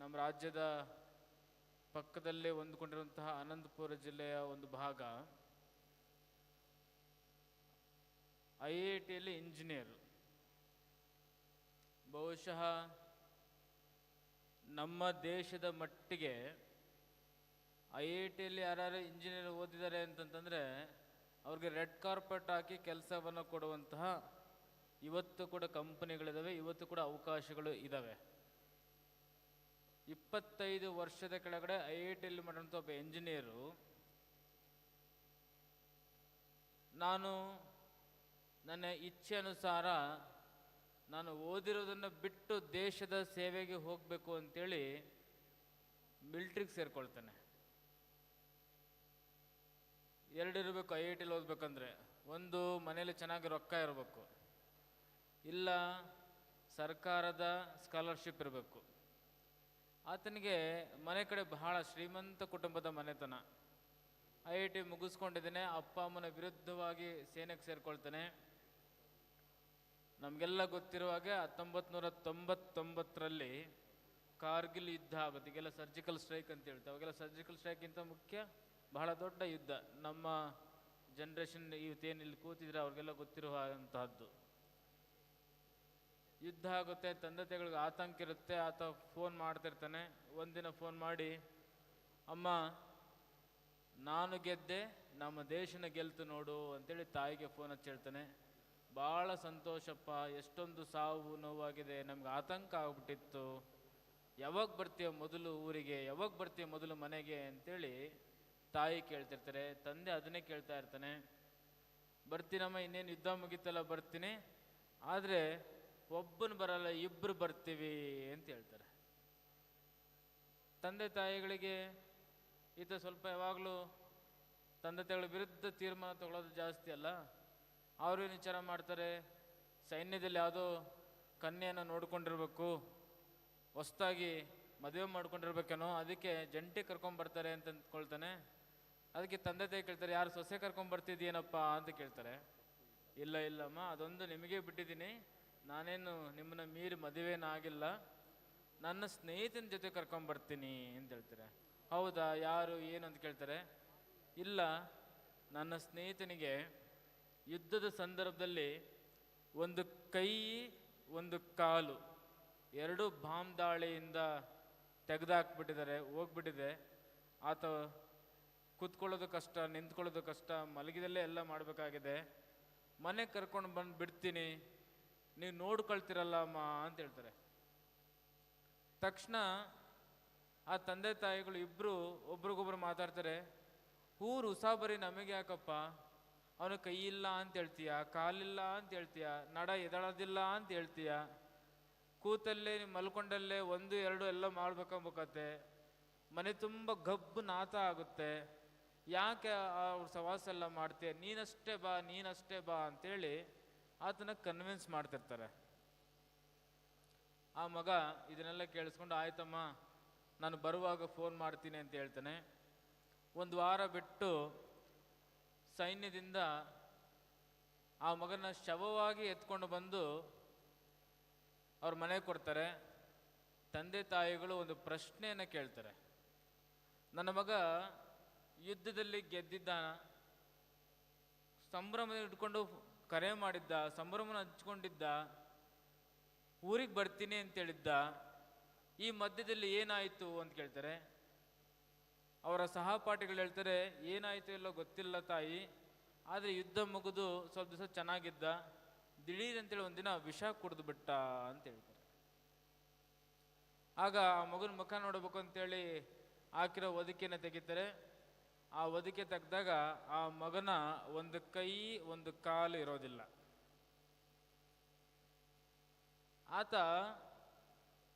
ನಮ್ಮ ರಾಜ್ಯದ ಪಕ್ಕದಲ್ಲೇ ಹೊಂದಿಕೊಂಡಿರುವಂತಹ ಅನಂತಪುರ ಜಿಲ್ಲೆಯ ಒಂದು ಭಾಗ. IITಯಲ್ಲಿ ಇಂಜಿನಿಯರ್. ಬಹುಶಃ ನಮ್ಮ ದೇಶದ ಮಟ್ಟಿಗೆ IITಯಲ್ಲಿ ಯಾರು ಇಂಜಿನಿಯರ್ ಓದಿದ್ದಾರೆ ಅಂತಂತಂದರೆ ಅವ್ರಿಗೆ ರೆಡ್ ಕಾರ್ಪೆಟ್ ಹಾಕಿ ಕೆಲಸವನ್ನು ಕೊಡುವಂತಹ ಇವತ್ತು ಕೂಡ ಕಂಪನಿಗಳಿದ್ದಾವೆ, ಇವತ್ತು ಕೂಡ ಅವಕಾಶಗಳು ಇದ್ದಾವೆ. 25 ವರ್ಷದ ಕೆಳಗಡೆ IITಯಲ್ಲಿ ಮಾಡುವಂಥ ಒಬ್ಬ ಇಂಜಿನಿಯರು ನಾನು ನನ್ನ ಇಚ್ಛೆ ಅನುಸಾರ ನಾನು ಓದಿರೋದನ್ನು ಬಿಟ್ಟು ದೇಶದ ಸೇವೆಗೆ ಹೋಗಬೇಕು ಅಂತೇಳಿ ಮಿಲ್ಟ್ರಿಗೆ ಸೇರ್ಕೊಳ್ತಾನೆ. ಎರಡಿರಬೇಕು IITಯಲ್ಲಿ ಓದಬೇಕಂದ್ರೆ, ಒಂದು ಮನೇಲಿ ಚೆನ್ನಾಗಿ ರೊಕ್ಕ ಇರಬೇಕು, ಇಲ್ಲ ಸರ್ಕಾರದ ಸ್ಕಾಲರ್ಶಿಪ್ ಇರಬೇಕು. ಆತನಿಗೆ ಮನೆ ಕಡೆ ಬಹಳ ಶ್ರೀಮಂತ ಕುಟುಂಬದ ಮನೆತನ. IIT ಮುಗಿಸ್ಕೊಂಡಿದ್ದೇನೆ, ಅಪ್ಪ ಅಮ್ಮನ ವಿರುದ್ಧವಾಗಿ ಸೇನೆಗೆ ಸೇರ್ಕೊಳ್ತಾನೆ. ನಮಗೆಲ್ಲ ಗೊತ್ತಿರುವ ಹಾಗೆ 1999ರಲ್ಲಿ ಕಾರ್ಗಿಲ್ ಯುದ್ಧ ಆಗುತ್ತೆ. ಈಗೆಲ್ಲ ಸರ್ಜಿಕಲ್ ಸ್ಟ್ರೈಕ್ ಅಂತ ಹೇಳ್ತಾರೆ. ಅವಾಗೆಲ್ಲ ಸರ್ಜಿಕಲ್ ಸ್ಟ್ರೈಕ್ಗಿಂತ ಮುಖ್ಯ ಬಹಳ ದೊಡ್ಡ ಯುದ್ಧ. ನಮ್ಮ ಜನ್ರೇಷನ್ ಇವತ್ತೇನು ಇಲ್ಲಿ ಕೂತಿದ್ರೆ ಅವ್ರಿಗೆಲ್ಲ ಗೊತ್ತಿರುವಂತಹದ್ದು. ಯುದ್ಧ ಆಗುತ್ತೆ, ತಂದೆ ತಾಯಿಗಳಿಗೆ ಆತಂಕ ಇರುತ್ತೆ. ಆತ ಫೋನ್ ಮಾಡ್ತಿರ್ತಾನೆ. ಒಂದಿನ ಫೋನ್ ಮಾಡಿ, ಅಮ್ಮ ನಾನು ಗೆದ್ದೆ, ನಮ್ಮ ದೇಶನ ಗೆಲ್ತು ನೋಡು ಅಂತೇಳಿ ತಾಯಿಗೆ ಫೋನ್ ಹಚ್ಚಿ ಹೇಳ್ತಾನೆ. ಭಾಳ ಸಂತೋಷಪ್ಪ, ಎಷ್ಟೊಂದು ಸಾವು ನೋವಾಗಿದೆ, ನಮ್ಗೆ ಆತಂಕ ಆಗ್ಬಿಟ್ಟಿತ್ತು, ಯಾವಾಗ ಬರ್ತೀಯ ಮೊದಲು ಊರಿಗೆ, ಯಾವಾಗ ಬರ್ತೀಯ ಮೊದಲು ಮನೆಗೆ ಅಂತೇಳಿ ತಾಯಿ ಕೇಳ್ತಿರ್ತಾರೆ. ತಂದೆ ಅದನ್ನೇ ಕೇಳ್ತಾ ಇರ್ತಾನೆ. ಬರ್ತೀನಮ್ಮ, ಇನ್ನೇನು ಯುದ್ಧ ಮುಗಿತಲ್ಲ ಬರ್ತೀನಿ, ಆದರೆ ಒಬ್ಬನು ಬರಲ್ಲ, ಇಬ್ಬರು ಬರ್ತೀವಿ ಅಂತ ಹೇಳ್ತಾರೆ. ತಂದೆ ತಾಯಿಗಳಿಗೆ ಈತ ಸ್ವಲ್ಪ ಯಾವಾಗಲೂ ತಂದೆ ತಾಯಿಗಳ ವಿರುದ್ಧ ತೀರ್ಮಾನ ತಗೊಳ್ಳೋದು ಜಾಸ್ತಿ ಅಲ್ಲ. ಅವರು ವಿಚಾರ ಮಾಡ್ತಾರೆ, ಸೈನ್ಯದಲ್ಲಿ ಯಾವುದೋ ಕನ್ಯೆಯನ್ನು ನೋಡ್ಕೊಂಡಿರ್ಬೇಕು, ಹೊಸ್ದಾಗಿ ಮದುವೆ ಮಾಡ್ಕೊಂಡಿರ್ಬೇಕೇನೋ, ಅದಕ್ಕೆ ಜಂಟಿ ಕರ್ಕೊಂಬರ್ತಾರೆ ಅಂತ ಅಂದ್ಕೊಳ್ತಾನೆ. ಅದಕ್ಕೆ ತಂದೆ ತಾಯಿ ಕೇಳ್ತಾರೆ, ಯಾರು ಸೊಸೆ ಕರ್ಕೊಂಬರ್ತಿದ್ದೀನಪ್ಪ ಅಂತ ಕೇಳ್ತಾರೆ. ಇಲ್ಲ ಇಲ್ಲಮ್ಮ, ಅದೊಂದು ನಿಮಗೆ ಬಿಟ್ಟಿದ್ದೀನಿ, ನಾನೇನು ನಿಮ್ಮನ್ನ ಮೀರಿ ಮದುವೆನಾಗಿಲ್ಲ, ನನ್ನ ಸ್ನೇಹಿತನ ಜೊತೆ ಕರ್ಕೊಂಬರ್ತೀನಿ ಅಂತ ಹೇಳ್ತಾರೆ. ಹೌದಾ, ಯಾರು ಏನು ಅಂತ ಕೇಳ್ತಾರೆ. ಇಲ್ಲ, ನನ್ನ ಸ್ನೇಹಿತನಿಗೆ ಯುದ್ಧದ ಸಂದರ್ಭದಲ್ಲಿ ಒಂದು ಕೈ ಒಂದು ಕಾಲು ಎರಡೂ ಬಾಂಬ್ ದಾಳಿಯಿಂದ ತೆಗೆದಾಕ್ಬಿಟ್ಟಿದ್ದಾರೆ, ಹೋಗ್ಬಿಟ್ಟಿದೆ. ಆತ ಕೂತ್ಕೊಳ್ಳೋದು ಕಷ್ಟ, ನಿಂತ್ಕೊಳ್ಳೋದು ಕಷ್ಟ, ಮಲಗಿದಲ್ಲೇ ಎಲ್ಲ ಮಾಡಬೇಕಾಗಿದೆ. ಮನೆಗೆ ಕರ್ಕೊಂಡು ಬಂದು ಬಿಡ್ತೀನಿ, ನೀವು ನೋಡ್ಕೊಳ್ತಿರಲ್ಲ ಅಮ್ಮ ಅಂತ ಹೇಳ್ತಾರೆ. ತಕ್ಷಣ ಆ ತಂದೆ ತಾಯಿಗಳು ಇಬ್ಬರು ಒಬ್ರಿಗೊಬ್ರು ಮಾತಾಡ್ತಾರೆ. ಊರು ಉಸಾಬರಿ ನಮಗೆ ಯಾಕಪ್ಪ, ಅವನು ಕೈ ಇಲ್ಲ ಅಂತ ಹೇಳ್ತೀಯ, ಕಾಲಿಲ್ಲ ಅಂತ ಹೇಳ್ತೀಯ, ನಡ ಎದಳೋದಿಲ್ಲ ಅಂತ ಹೇಳ್ತೀಯ, ಕೂತಲ್ಲೇ ಮಲ್ಕೊಂಡಲ್ಲೇ 1, 2 ಎಲ್ಲ ಮಾಡ್ಬೇಕಂಬಕತ್ತೆ, ಮನೆ ತುಂಬ ಗಬ್ಬು ನಾತ ಆಗುತ್ತೆ, ಯಾಕೆ ಅವ್ರ ಸವಾಸ ಎಲ್ಲ ಮಾಡ್ತೀಯ, ನೀನಷ್ಟೇ ಬಾ ನೀನಷ್ಟೇ ಬಾ ಅಂತೇಳಿ ಆತನ ಕನ್ವಿನ್ಸ್ ಮಾಡ್ತಿರ್ತಾರೆ. ಆ ಮಗ ಇದನ್ನೆಲ್ಲ ಕೇಳಿಸ್ಕೊಂಡು, ಆಯ್ತಮ್ಮ ನಾನು ಬರುವಾಗ ಫೋನ್ ಮಾಡ್ತೀನಿ ಅಂತ ಹೇಳ್ತಾನೆ. 1 ವಾರ ಬಿಟ್ಟು ಸೈನ್ಯದಿಂದ ಆ ಮಗನ ಶವವಾಗಿ ಎತ್ಕೊಂಡು ಬಂದು ಅವ್ರ ಮನೆಗೆ ಕೊಡ್ತಾರೆ. ತಂದೆ ತಾಯಿಗಳು ಒಂದು ಪ್ರಶ್ನೆಯನ್ನು ಕೇಳ್ತಾರೆ. ನನ್ನ ಮಗ ಯುದ್ಧದಲ್ಲಿ ಗೆದ್ದಿದ್ದಾನ, ಸಂಭ್ರಮ ಇಟ್ಕೊಂಡು ಕರೆ ಮಾಡಿದ್ದ, ಸಂಭ್ರಮನ ಹಂಚ್ಕೊಂಡಿದ್ದ, ಊರಿಗೆ ಬರ್ತೀನಿ ಅಂತೇಳಿದ್ದ, ಈ ಮಧ್ಯದಲ್ಲಿ ಏನಾಯಿತು ಅಂತ ಕೇಳ್ತಾರೆ. ಅವರ ಸಹಪಾಠಿಗಳು ಹೇಳ್ತಾರೆ, ಏನಾಯಿತು ಎಲ್ಲೋ ಗೊತ್ತಿಲ್ಲ ತಾಯಿ, ಆದರೆ ಯುದ್ಧ ಮುಗಿದು ಸ್ವಲ್ಪ ದಿವಸ ಚೆನ್ನಾಗಿದ್ದ, ದಿಢೀರ್ ಅಂತೇಳಿ ಒಂದಿನ ವಿಷ ಕುಡಿದು ಬಿಟ್ಟ ಅಂತ ಹೇಳ್ತಾರೆ. ಆಗ ಆ ಮಗನ ಮುಖ ನೋಡಬೇಕು ಅಂತೇಳಿ ಹಾಕಿರೋ ಹೊದಿಕೆನ ತೆಗಿತಾರೆ. ಆ ಹೊದಿಕೆ ತೆಗೆದಾಗ ಆ ಮಗನ ಒಂದು ಕೈ ಒಂದು ಕಾಲು ಇರೋದಿಲ್ಲ. ಆತ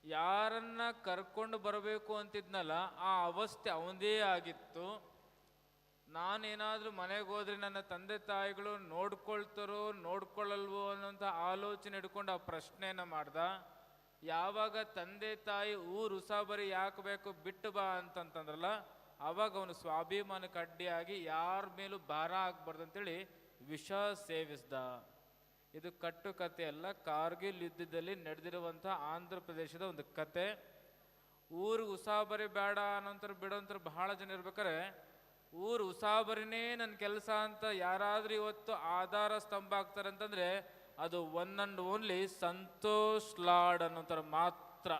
ಯಾರನ್ನ ಕರ್ಕೊಂಡು ಬರಬೇಕು ಅಂತಿದ್ನಲ್ಲ, ಆ ಅವಸ್ಥೆ ಅವನದೇ ಆಗಿತ್ತು. ನಾನೇನಾದರೂ ಮನೆಗೆ ಹೋದ್ರೆ ನನ್ನ ತಂದೆ ತಾಯಿಗಳು ನೋಡ್ಕೊಳ್ತಾರೋ ನೋಡ್ಕೊಳ್ಳಲ್ವೋ ಅನ್ನೋಂಥ ಆಲೋಚನೆ ಹಿಡ್ಕೊಂಡು ಆ ಪ್ರಶ್ನೆಯನ್ನು ಮಾಡ್ದ. ಯಾವಾಗ ತಂದೆ ತಾಯಿ ಊರು ಉಸಾಬರಿ ಯಾಕೆ ಬೇಕು ಬಿಟ್ಟು ಬಾ ಅಂತಂತಂದ್ರಲ್ಲ, ಆವಾಗ ಅವನು ಸ್ವಾಭಿಮಾನಕ್ಕೆ ಅಡ್ಡಿಯಾಗಿ ಯಾರ ಮೇಲೂ ಭಾರ ಆಗ್ಬಾರ್ದು ಅಂತೇಳಿ ವಿಷ ಸೇವಿಸ್ದ. ಇದು ಕಟ್ಟು ಕತೆ ಅಲ್ಲ, ಕಾರ್ಗಿಲ್ ಯುದ್ಧದಲ್ಲಿ ನಡೆದಿರುವಂಥ ಆಂಧ್ರ ಪ್ರದೇಶದ ಒಂದು ಕತೆ. ಊರಿಗೆ ಉಸಾಬರಿ ಬೇಡ ಅನ್ನೋಂಥರ ಬಿಡೋಂಥರ ಬಹಳ ಜನ ಇರ್ಬೇಕಾರೆ ಊರು ಉಸಾಬರಿನೇ ನನ್ನ ಕೆಲಸ ಅಂತ ಯಾರಾದ್ರೂ ಇವತ್ತು ಆಧಾರ ಸ್ತಂಭ ಆಗ್ತಾರೆ ಅಂತಂದ್ರೆ ಅದು one and only Santosh Lad ಅನ್ನೋಂಥರ ಮಾತ್ರ.